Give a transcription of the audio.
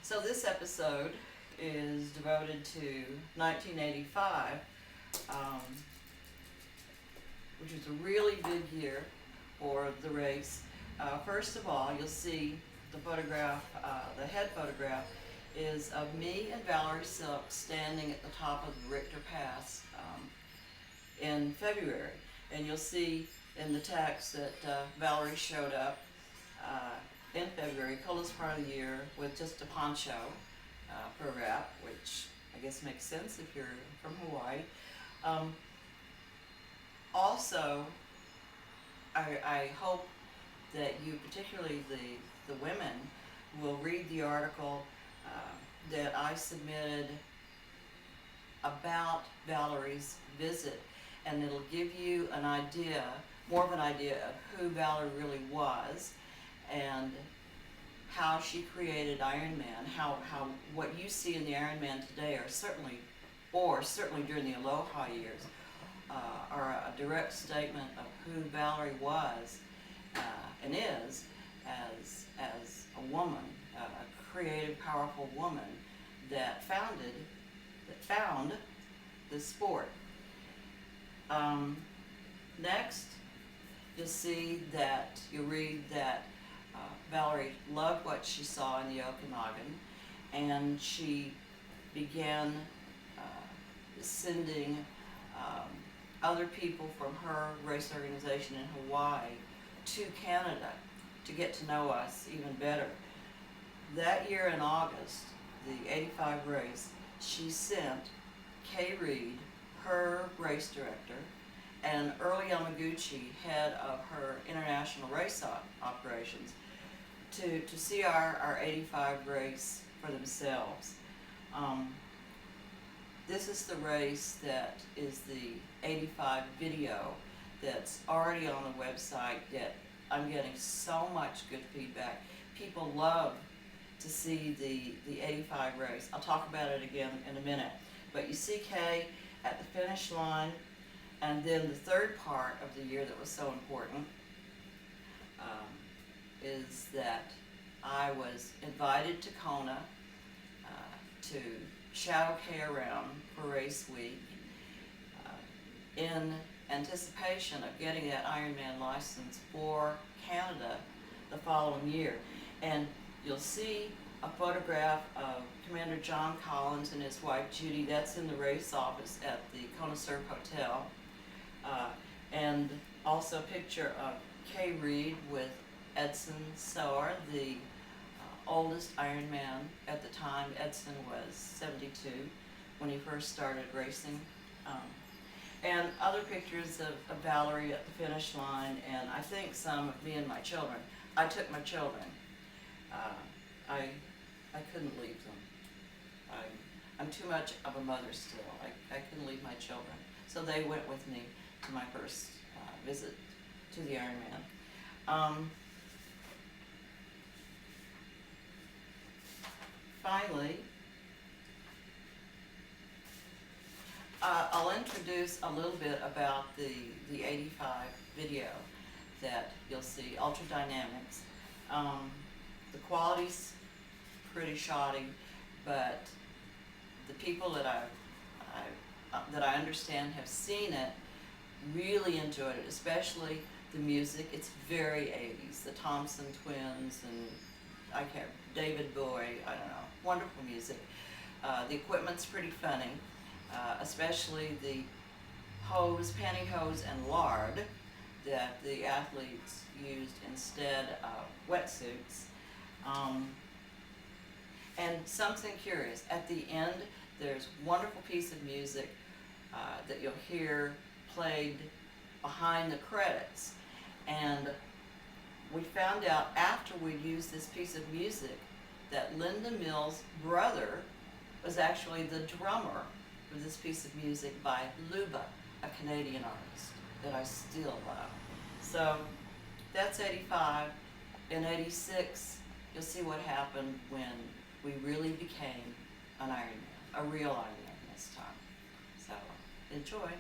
So this episode is devoted to 1985, um, which was a really big year for the race. First of all, you'll see the photograph, the head photograph is of me and Valerie Silk standing at the top of the Richter Pass in February. And you'll see in the text that Valerie showed up in February, coldest part of the year, with just a poncho for a wrap, which I guess makes sense if you're from Hawaii. Also, I hope that you, particularly the women, will read the article that I submitted about Valerie's visit, and it'll give you an idea, more of an idea of who Valerie really was and how she created Ironman, how what you see in the Ironman today are certainly during the Aloha years, are a direct statement of who Valerie was and is as a woman, a creative, powerful woman that found this sport. Next, you'll read that Valerie loved what she saw in the Okanagan, and she began sending other people from her race organization in Hawaii to Canada to get to know us even better. That year in August, the 85 race, she sent Kay Reed, her race director, and Early Yamaguchi, head of her international race operations, to see our 85 race for themselves. This is the race that is the 85 video that's already on the website that I'm getting so much good feedback. People love to see the 85 race. I'll talk about it again in a minute. But you see Kay at the finish line, and then the third part of the year that was so important is that I was invited to Kona to shadow Kay around for race week in anticipation of getting that Ironman license for Canada the following year. And you'll see a photograph of Commander John Collins and his wife Judy. That's in the race office at the Kona Surf Hotel. And also a picture of Kay Reed with Edson Soar, the oldest Ironman at the time. Edson was 72 when he first started racing. And other pictures of Valerie at the finish line, and I think some of me and my children. I took my children. I couldn't leave them. I'm too much of a mother still. I couldn't leave my children. So they went with me to my first visit to the Ironman. Finally, I'll introduce a little bit about the 85 video that you'll see, Ultra Dynamics. The quality's pretty shoddy, but the people that I understand have seen it really enjoyed it, especially the music. It's very 80s. The Thompson Twins and David Bowie, I don't know, wonderful music. The equipment's pretty funny, especially the pantyhose and lard that the athletes used instead of wetsuits. And something curious, at the end there's a wonderful piece of music that you'll hear played behind the credits. And we found out after we'd used this piece of music that Linda Mills' brother was actually the drummer for this piece of music by Luba, a Canadian artist that I still love. So that's 85. In 86, you'll see what happened when we really became an Ironman, a real Ironman this time. So enjoy.